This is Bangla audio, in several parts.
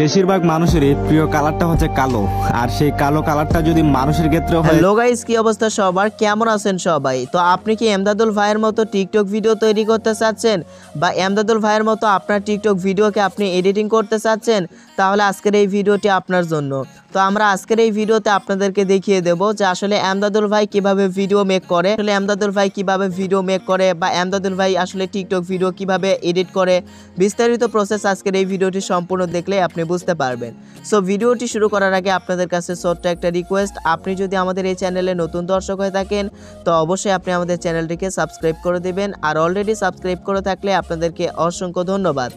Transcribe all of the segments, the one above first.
বেশিরভাগ মানুষেরই প্রিয় কালারটা হচ্ছে কালো, আর সেই কালো কালারটা যদি মানুষের ক্ষেত্রে হয়। হ্যালো গাইস, কি অবস্থা সবার, কেমন আছেন সবাই? তো আপনি কি আমদাদুল ভাইয়ের মতো টিকটক ভিডিও তৈরি করতে চাচ্ছেন, বা আমদাদুল ভাইয়ের মতো আপনার টিকটক ভিডিওকে আপনি এডিটিং করতে চাচ্ছেন? তাহলে আজকের এই ভিডিওটি আপনার জন্য। তো আমরা আজকের এই ভিডিওতে আপনাদেরকে দেখিয়ে দেব যে আসলে আমদাদুল ভাই কিভাবে ভিডিও মেক করে, আসলে আমদাদুল ভাই কিভাবে ভিডিও মেক করে, বা আমদাদুল ভাই আসলে টিকটক ভিডিও কিভাবে এডিট করে, বিস্তারিত প্রসেস আজকের এই ভিডিওটি সম্পূর্ণ দেখলে আপনি বুঝতে পারবেন। সো ভিডিওটি শুরু করার আগে আপনাদের কাছে ছোট্ট একটা রিকোয়েস্ট, আপনি যদি আমাদের এই চ্যানেলে নতুন দর্শক হয়ে থাকেন তো অবশ্যই আপনি আমাদের চ্যানেলটিকে সাবস্ক্রাইব করে দেবেন, আর অলরেডি সাবস্ক্রাইব করে থাকলে আপনাদেরকে অসংখ্য ধন্যবাদ।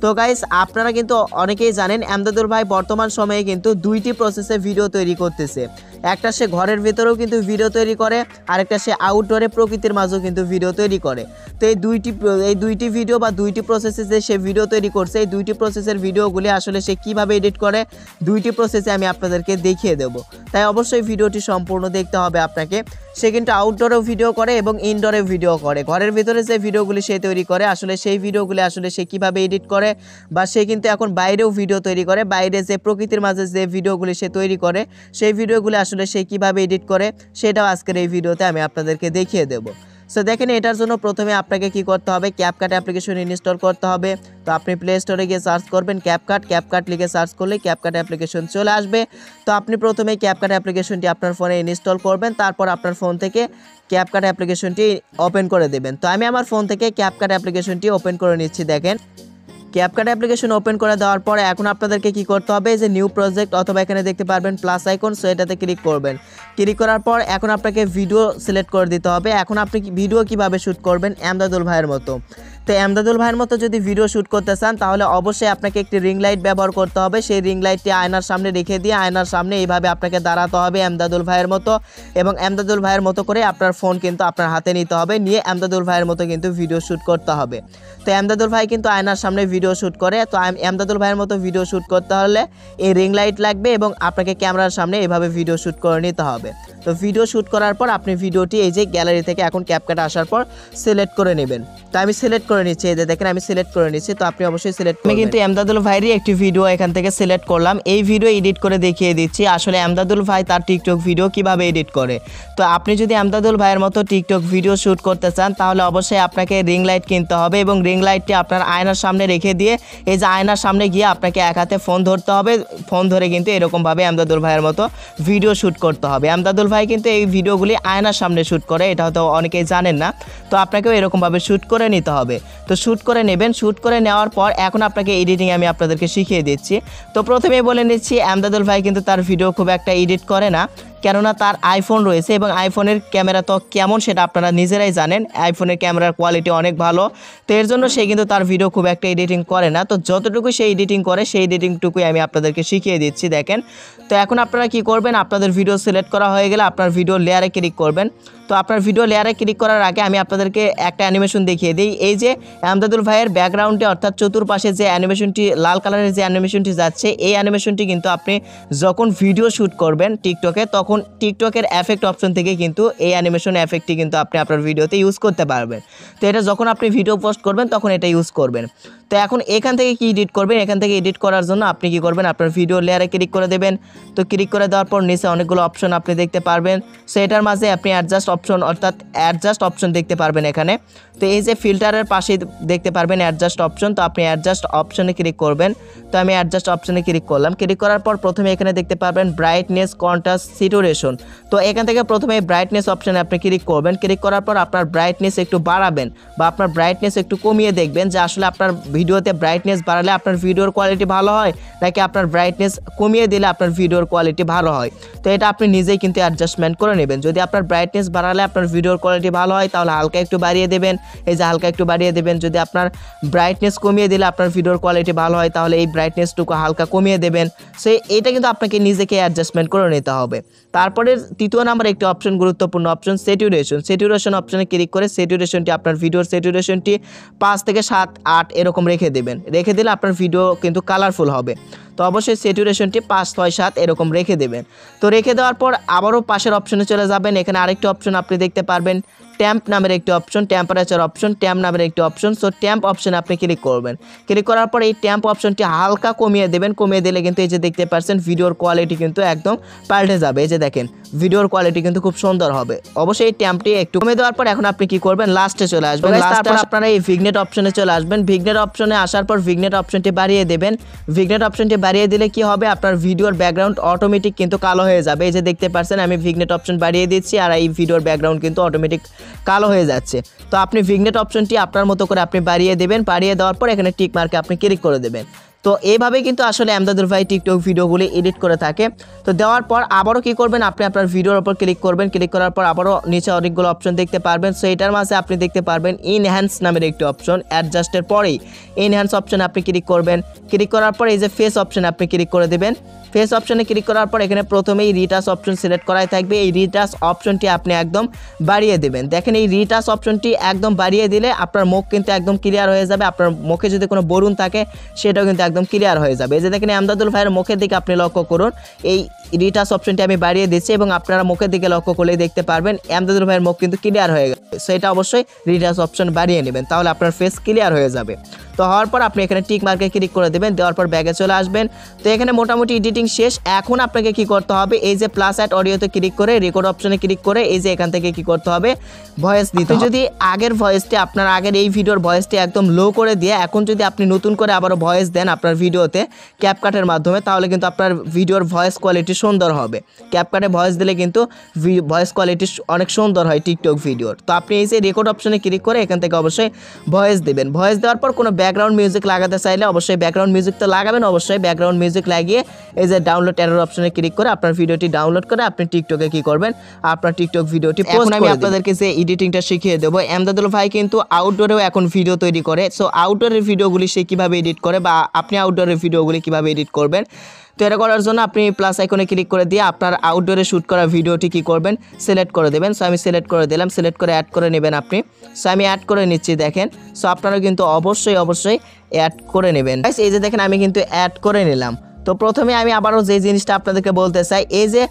তো গাইস, আপনারা কিন্তু অনেকেই জানেন আমদাদুল ভাই বর্তমান সময়ে কিন্তু দুইটি প্রসেসে ভিডিও তৈরি করতেছে। একটা সে ঘরের ভেতরেও কিন্তু ভিডিও তৈরি করে, আরেকটা সে আউটডোরে প্রকৃতির মাঝেও কিন্তু ভিডিও তৈরি করে। তো এই দুইটি ভিডিও বা দুইটি প্রসেসে যে সে ভিডিও তৈরি করছে, এই দুইটি প্রসেসের ভিডিওগুলি আসলে সে কীভাবে এডিট করে, দুইটি প্রসেসে আমি আপনাদেরকে দেখিয়ে দেব। তাই অবশ্যই ভিডিওটি সম্পূর্ণ দেখতে হবে আপনাকে। সে কিন্তু আউটডোরেও ভিডিও করে এবং ইনডোরেও ভিডিও করে। ঘরের ভিতরে যে ভিডিওগুলি সে তৈরি করে, আসলে সেই ভিডিওগুলি আসলে সে কীভাবে এডিট করে, বা সে কিন্তু এখন বাইরেও ভিডিও তৈরি করে। বাইরে যে প্রকৃতির মাঝে যে ভিডিওগুলি সে তৈরি করে, সেই ভিডিওগুলি আসলে সে কীভাবে এডিট করে সেটাও আজকের এই ভিডিওতে আমি আপনাদেরকে দেখিয়ে দেব। সো দেখেন, এটার জন্য প্রথমে আপনাকে কি করতে হবে, ক্যাপকাট অ্যাপ্লিকেশন ইনস্টল করতে হবে। তো আপনি প্লে স্টোরে গিয়ে সার্চ করবেন ক্যাপকাট লিখে সার্চ করলে ক্যাপকাট অ্যাপ্লিকেশন চলে আসবে। তো আপনি প্রথমে ক্যাপকাট অ্যাপ্লিকেশনটি আপনার ফোনে ইনস্টল করবেন, তারপর আপনার ফোন থেকে ক্যাপকাট অ্যাপ্লিকেশনটি ওপেন করে দেবেন। তো আমি আমার ফোন থেকে ক্যাপকাট অ্যাপ্লিকেশনটি ওপেন করে নিচ্ছি। দেখেন, ক্যাপকাট অ্যাপ্লিকেশন ওপেন করে দেওয়ার পরে এখন আপনাদেরকে কি করতে হবে, যে নিউ প্রজেক্ট অথবা এখানে দেখতে পারবেন প্লাস আইকন, সো এটাতে ক্লিক করবেন। ক্লিক করার পর এখন আপনাকে ভিডিও সিলেক্ট করে দিতে হবে। এখন আপনি ভিডিও কিভাবে শ্যুট করবেন আমদাদুল ভাইয়ের মতো। তো আমদাদুল ভাইয়ের মতো যদি ভিডিও শ্যুট করতে চান তাহলে অবশ্যই আপনাকে একটি রিং লাইট ব্যবহার করতে হবে। সেই রিং লাইটটি আয়নার সামনে রেখে দিয়ে আয়নার সামনে এইভাবে আপনাকে দাঁড়াতে হবে আমদাদুল ভাইয়ের মতো, এবং আমদাদুল ভাইয়ের মতো করে আপনার ফোন কিন্তু আপনার হাতে নিতে হবে, নিয়ে আমদাদুল ভাইয়ের মতো কিন্তু ভিডিও শ্যুট করতে হবে। তো আমদাদুল ভাই কিন্তু আয়নার সামনে ভিডিও শ্যুট করে। তো আমদাদুল ভাইয়ের মতো ভিডিও শ্যুট করতে হলে এই রিং লাইট লাগবে, এবং আপনাকে ক্যামেরার সামনে এইভাবে ভিডিও শ্যুট করে নিতে হবে। তো ভিডিও শ্যুট করার পর আপনি ভিডিওটি এই যে গ্যালারি থেকে এখন ক্যাপকাট আসার পর সিলেক্ট করে নেবেন। তো আমি সিলেক্ট করে নিচ্ছি, এই যে দেখেন আমি সিলেক্ট করে নিচ্ছি। তো আপনি অবশ্যই সিলেক্ট করবেন। আমি কিন্তু আমদাদুল ভাইয়েরই একটি ভিডিও এখান থেকে সিলেক্ট করলাম। এই ভিডিও এডিট করে দেখিয়ে দিচ্ছি আসলে আমদাদুল ভাই তার টিকটক ভিডিও কিভাবে এডিট করে। তো আপনি যদি আমদাদুল ভাইয়ের মতো টিকটক ভিডিও শ্যুট করতে চান তাহলে অবশ্যই আপনাকে রিং লাইট কিনতে হবে, এবং রিং লাইটটি আপনার আয়নার সামনে রেখে দিয়ে এই যে আয়নার সামনে গিয়ে আপনাকে এক হাতে ফোন ধরতে হবে। ফোন ধরে কিন্তু এরকমভাবে আমদাদুল ভাইয়ের মতো ভিডিও শ্যুট করতে হবে। আমদাদুল ভাই কিন্তু এই ভিডিওগুলি আয়নার সামনে শ্যুট করে, এটা হয়তো অনেকেই জানেন না। তো আপনাকেও এরকমভাবে শ্যুট করে নিতে হবে। তো শ্যুট করে নেবেন। শ্যুট করে নেওয়ার পর এখন আপনাকে এডিটিং আমি আপনাদেরকে শিখিয়ে দিচ্ছি। তো প্রথমেই বলে নিচ্ছি, আমদাদুল ভাই কিন্তু তার ভিডিও খুব একটা এডিট করে না, কেননা তার আইফোন রয়েছে, এবং আইফোনের ক্যামেরা তো কেমন সেটা আপনারা নিজেরাই জানেন। আইফোনের ক্যামেরার কোয়ালিটি অনেক ভালো। তো এর জন্য সে কিন্তু তার ভিডিও খুব একটা এডিটিং করে না। তো যতটুকু সে এডিটিং করে সেই এডিটিংটুকুই আমি আপনাদেরকে শিখিয়ে দিচ্ছি। দেখেন, তো এখন আপনারা কি করবেন, আপনাদের ভিডিও সিলেক্ট করা হয়ে গেলে আপনার ভিডিও লেয়ারে ক্লিক করবেন। তো আপনার ভিডিও লেয়ারে ক্লিক করার আগে আমি আপনাদেরকে একটা অ্যানিমেশন দেখিয়ে দিই। এই যে আমদাদুল ভাইয়ের ব্যাকগ্রাউন্ডে অর্থাৎ চতুর্পাশে যে অ্যানিমেশনটি লাল কালারের যে অ্যানিমেশনটি যাচ্ছে, এই অ্যানিমেশনটি কিন্তু আপনি যখন ভিডিও শ্যুট করবেন টিকটকে, তখন টিকটকের এফেক্ট অপশন থেকে কিন্তু এই অ্যানিমেশন এফেক্টটি কিন্তু আপনি আপনার ভিডিওতে ইউজ করতে পারবেন। তো এটা যখন আপনি ভিডিও পোস্ট করবেন তখন এটা ইউজ করবেন। তো এখন এখান থেকে কি এডিট করবেন, এখান থেকে এডিট করার জন্য আপনি কি করবেন, আপনার ভিডিও লেয়ারে ক্লিক করে দেবেন। তো ক্লিক করে দেওয়ার পর নিচে অনেকগুলো অপশন আপনি দেখতে পারবেন। সো এটার মাঝে আপনি অ্যাডজাস্ট অপশন দেখতে পারবেন এখানে। তো এই যে ফিল্টারের পাশে দেখতে পারবেন অ্যাডজাস্ট অপশন, তো আপনি অ্যাডজাস্ট অপশনে ক্লিক করবেন। তো আমি অ্যাডজাস্ট অপশনে ক্লিক করলাম। ক্লিক করার পর প্রথমে এখানে দেখতে পারবেন ব্রাইটনেস, কন্ট্রাস্ট, স্যাচুরেশন। তো এখান থেকে প্রথমে ব্রাইটনেস অপশনে আপনি ক্লিক করবেন। ক্লিক করার পর আপনার ব্রাইটনেস একটু বাড়াবেন বা আপনার ব্রাইটনেস একটু কমিয়ে দেখবেন যে আসলে আপনার ভিডিওতে ব্রাইটনেস বাড়ালে আপনার ভিডিওর কোয়ালিটি ভালো হয়, নাকি আপনার ব্রাইটনেস কমিয়ে দিলে আপনার ভিডিওর কোয়ালিটি ভালো হয়। তো এটা আপনি নিজেই কিন্তু অ্যাডজাস্টমেন্ট করে নেবেন। যদি আপনার ব্রাইটনেস বাড়ালে আপনার ভিডিওর কোয়ালিটি ভালো হয় তাহলে হালকা একটু বাড়িয়ে দেবেন, এই যে হালকা একটু বাড়িয়ে দেবেন। যদি আপনার ব্রাইটনেস কমিয়ে দিলে আপনার ভিডিওর কোয়ালিটি ভালো হয় তাহলে এই ব্রাইটনেসটুকু হালকা কমিয়ে দেবেন। সো এটা কিন্তু আপনাকে নিজেকে অ্যাডজাস্টমেন্ট করে নিতে হবে। তারপরে তৃতীয় নাম্বার একটি অপশন, গুরুত্বপূর্ণ অপশন, স্যাচুরেশন অপশনে ক্লিক করে স্যাচুরেশনটি আপনার ভিডিওর স্যাচুরেশনটি 5 থেকে 7, 8 এরকম রেখে দেবেন। রেখে দিলে আপনার ভিডিও কিন্তু কালারফুল হবে। তো অবশ্যই স্যাচুরেশনটি 5, 6, 7 এরকম রেখে দেবেন। তো রেখে দেওয়ার পর আবারও পাশের অপশনে চলে যাবেন। এখানে আরেকটি অপশন আপনি দেখতে পারবেন ট্যাম্প নামের একটি অপশন, টেম্পারেচার অপশন, ট্যাম্প নামের একটি অপশন। সো ট্যাম্প অপশনে আপনি ক্লিক করবেন। ক্লিক করার পর এই ট্যাম্প অপশনটি হালকা কমিয়ে দেবেন। কমিয়ে দিলে কিন্তু এই যে দেখতে পাচ্ছেন ভিডিওর কোয়ালিটি কিন্তু একদম পাল্টে যাবে। এই যে দেখেন ভিডিওর কোয়ালিটি কিন্তু খুব সুন্দর হবে। অবশ্যই এই ট্যাম্পটি একটু কমিয়ে দেওয়ার পর এখন আপনি কি করবেন, লাস্টে চলে আসবেন। তারপর আপনারা এই ভিগনেট অপশনে চলে আসবেন। ভিগনেট অপশনে আসার পর ভিগনেট অপশনটি বাড়িয়ে দেবেন। ভিগনেট অপশনটি বাড়িয়ে দিলে কি হবে, আপনার ভিডিওর ব্যাকগ্রাউন্ড অটোমেটিক কিন্তু কালো হয়ে যাবে। এই যে দেখতে পাচ্ছেন আমি ভিগনেট অপশন বাড়িয়ে দিচ্ছি আর এই ভিডিওর ব্যাকগ্রাউন্ড কিন্তু অটোমেটিক কালো হয়ে যাচ্ছে। তো আপনি ভিগনেট অপশনটি আপনার মতো করে আপনি বাড়িয়ে দেবেন। বাড়িয়ে দেওয়ার পর এখানে টিক মার্কে আপনি ক্লিক করে দেবেন। তো এইভাবে কিন্তু আসলে আমদাদুল ভাই টিকটক ভিডিওগুলি এডিট করে থাকে। তো দেওয়ার পর আবারও কি করবেন, আপনি আপনার ভিডিওর উপর ক্লিক করবেন। ক্লিক করার পর আবারও নিচে অনেকগুলো অপশন দেখতে পারবেন। সো এটার মাঝে আপনি দেখতে পারবেন ইনহ্যান্স নামের একটি অপশন। অ্যাডজাস্টের পরেই ইনহ্যান্স অপশনে আপনি ক্লিক করবেন। ক্লিক করার পর এই যে ফেস অপশনে আপনি ক্লিক করে দেবেন। ফেস অপশনে ক্লিক করার পর এখানে প্রথমেই রিটাচ অপশন সিলেক্ট করাই থাকবে। এই রিটাচ অপশনটি আপনি একদম বাড়িয়ে দেবেন। দেখেন এই রিটাচ অপশনটি একদম বাড়িয়ে দিলে আপনার মুখ কিন্তু একদম ক্লিয়ার হয়ে যাবে। আপনার মুখে যদি কোনো বরুণ থাকে সেটাও কিন্তু একদম ক্লিয়ার হয়ে যাবে। এই যে দেখেন আমদাদুল ভাইয়ের মুখের দিকে আপনি লক্ষ্য করুন, এই রিটাচ অপশনটি আমি বাড়িয়ে দিচ্ছি এবং আপনারা মুখের দিকে লক্ষ্য করলেই দেখতে পারবেন আমদাদুল ভাইয়ের মুখ কিন্তু ক্লিয়ার হয়ে গেছে। সো এটা অবশ্যই রিটাচ অপশন বাড়িয়ে নেবেন, তাহলে আপনার ফেস ক্লিয়ার হয়ে যাবে। তো হওয়ার পর আপনি এখানে টিক মার্কে ক্লিক করে দেবেন। দেওয়ার পর ব্যাগে চলে আসবেন। তো এখানে মোটামুটি এডিটিং শেষ। এখন আপনাকে কি করতে হবে, এই যে প্লাস অ্যাড অডিওতে ক্লিক করে রেকর্ড অপশনে ক্লিক করে এই যে এখান থেকে কি করতে হবে, ভয়েস দিতে হবে। যদি আগের ভয়েসটি আপনার আগের এই ভিডিওর ভয়েসটি একদম লো করে দিয়ে এখন যদি আপনি নতুন করে আবারও ভয়েস দেন আপনার ভিডিওতে ক্যাপকাটের মাধ্যমে, তাহলে কিন্তু আপনার ভিডিওর ভয়েস কোয়ালিটি সুন্দর হবে। ক্যাপকাটে ভয়েস দিলে কিন্তু ভয়েস কোয়ালিটি অনেক সুন্দর হয় টিকটক ভিডিওর। তো আপনি এই যে রেকর্ড অপশনে ক্লিক করে এখান থেকে অবশ্যই ভয়েস দেবেন। ভয়েস দেওয়ার পর কোনো ব্যাকগ্রাউন্ড মিউজিক লাগাতে চাইলে অবশ্যই ব্যাকগ্রাউন্ড মিউজিক তো লাগাবেন, অবশ্যই ব্যাকগ্রাউন্ড মিউজিক লাগিয়ে এই যে ডাউনলোড এরর অপশনে ক্লিক করে আপনার ভিডিওটি ডাউনলোড করে আপনি টিকটকে কি করবেন, আপনার টিকটক ভিডিওটি পোস্ট করে। আমি আপনাদেরকে যে এডিটিংটা শিখিয়ে দেবো। আমদাদুল ভাই কিন্তু আউটডোরেও এখন ভিডিও তৈরি করে। সো আউটডোরের ভিডিওগুলি সে কীভাবে এডিট করে বা আপনি আউটডোরের ভিডিওগুলি কীভাবে এডিট করবেন, তো এটা করার জন্য আপনি প্লাস আইকনে ক্লিক করে দিয়ে আপনার আউটডোরে শ্যুট করা ভিডিওটি কী করবেন, সিলেক্ট করে দেবেন। সো আমি সিলেক্ট করে দিলাম। সিলেক্ট করে অ্যাড করে নেবেন আপনি। সো আমি অ্যাড করে নিচ্ছি দেখেন। সো আপনারা কিন্তু অবশ্যই অ্যাড করে নেবেন। এই যে দেখেন আমি কিন্তু অ্যাড করে নিলাম। তো প্রথমে আমি আবারও যে জিনিসটা আপনাদেরকে বলতে চাই, এই যে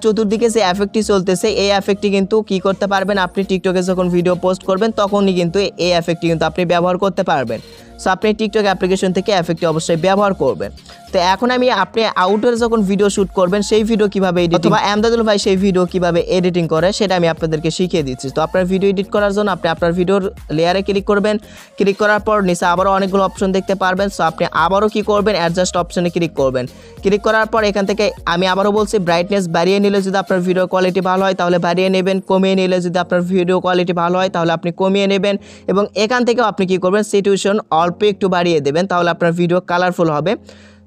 চতুর্দিকে যে এফেক্টটি চলতেছে এই এফেক্টটি কিন্তু কি করতে পারবেন, আপনি টিকটকে যখন ভিডিও পোস্ট করবেন তখনই কিন্তু এই এফেক্টটি কিন্তু আপনি ব্যবহার করতে পারবেন। সো আপনি টিকটক অ্যাপ্লিকেশন থেকে এফেক্টটি অবশ্যই ব্যবহার করবেন। তো এখন আমি আপনি আউটডোরে যখন ভিডিও শ্যুট করবেন সেই ভিডিও কীভাবে এডিট অথবা আমদাদুল ভাই সেই ভিডিও কীভাবে এডিটিং করে সেটা আমি আপনাদেরকে শিখিয়ে দিচ্ছি। তো আপনার ভিডিও এডিট করার জন্য আপনি আপনার ভিডিওর লেয়ারে ক্লিক করবেন। ক্লিক করার পর নিচে আবারও অনেকগুলো অপশন দেখতে পারবেন। সো আপনি আবারও কি করবেন, অ্যাডজাস্ট অপশনে ক্লিক করবেন। ক্লিক করার পর এখান থেকে আমি আবারও বলছি ব্রাইটনেস বাড়িয়ে নিলে যদি আপনার ভিডিও কোয়ালিটি ভালো হয় তাহলে বাড়িয়ে নেবেন, কমিয়ে নিলে যদি আপনার ভিডিও কোয়ালিটি ভালো হয় তাহলে আপনি কমিয়ে নেবেন। এবং এখান থেকেও আপনি কি করবেন, সিচুয়েশন অল্প একটু বাড়িয়ে দেবেন, তাহলে আপনার ভিডিও কালারফুল হবে।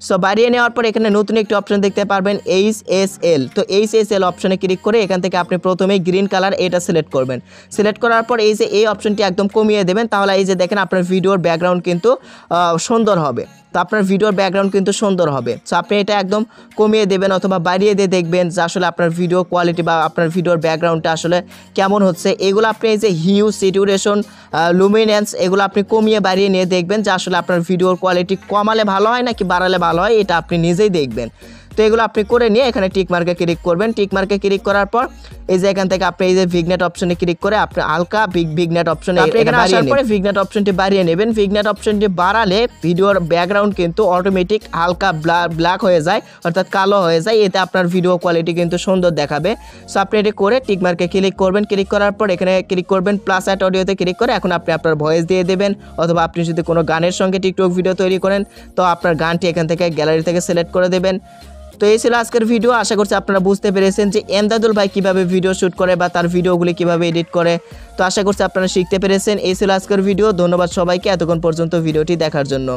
সো বাড়িয়ে নেওয়ার পর এখানে নতুন একটি অপশন দেখতে পারবেন HSL। তো HSL অপশনে ক্লিক করে এখান থেকে আপনি প্রথমেই গ্রিন কালার এটা সিলেক্ট করবেন। সিলেক্ট করার পর এই যে এই অপশনটি একদম কমিয়ে দেবেন, তাহলে এই যে দেখেন আপনার ভিডিওর ব্যাকগ্রাউন্ড কিন্তু সুন্দর হবে। তো আপনার ভিডিওর ব্যাকগ্রাউন্ড কিন্তু সুন্দর হবে। সো আপনি এটা একদম কমিয়ে দেবেন অথবা বাড়িয়ে দিয়ে দেখবেন যে আসলে আপনার ভিডিও কোয়ালিটি বা আপনার ভিডিওর ব্যাকগ্রাউন্ডটা আসলে কেমন হচ্ছে। এগুলো আপনি এই যে হিউ, স্যাচুরেশন, লুমিনেন্স এগুলো আপনি কমিয়ে বাড়িয়ে নিয়ে দেখবেন যে আসলে আপনার ভিডিওর কোয়ালিটি কমালে ভালো হয় নাকি বাড়ালে ভালো হয়, এটা আপনি নিজেই দেখবেন। তো এগুলো আপনি করে নিয়ে এখানে টিক মার্কে ক্লিক করবেন। টিক মার্কে ক্লিক করার পর এই যে এখান থেকে আপনি এই যে ভিগনেট অপশনে ক্লিক করে আপনি হালকা ভিগনেট অপশনে এখানে আসার পরে ভিগনেট অপশনটি বাড়িয়ে নেবেন। ভিগনেট অপশনটি বাড়ালে ভিডিওর ব্যাকগ্রাউন্ড কিন্তু অটোমেটিক হালকা ব্ল্যাক হয়ে যায়, অর্থাৎ কালো হয়ে যায়। এতে আপনার ভিডিও কোয়ালিটি কিন্তু সুন্দর দেখাবে। সো আপনি এটি করে টিক মার্কে ক্লিক করবেন। ক্লিক করার পর এখানে ক্লিক করবেন প্লাস অ্যাড অডিওতে ক্লিক করে এখন আপনি আপনার ভয়েস দিয়ে দেবেন, অথবা আপনি যদি কোনো গানের সঙ্গে টিকটক ভিডিও তৈরি করেন তো আপনার গানটি এখান থেকে গ্যালারি থেকে সিলেক্ট করে দেবেন। তো এই ছিল আজকের ভিডিও। আশা করছি আপনারা বুঝতে পেরেছেন যে আমদাদুল ভাই কীভাবে ভিডিও শ্যুট করে বা তার ভিডিওগুলি কীভাবে এডিট করে। তো আশা করছি আপনারা শিখতে পেরেছেন। এই ছিল আজকের ভিডিও। ধন্যবাদ সবাইকে এতক্ষণ পর্যন্ত ভিডিওটি দেখার জন্য।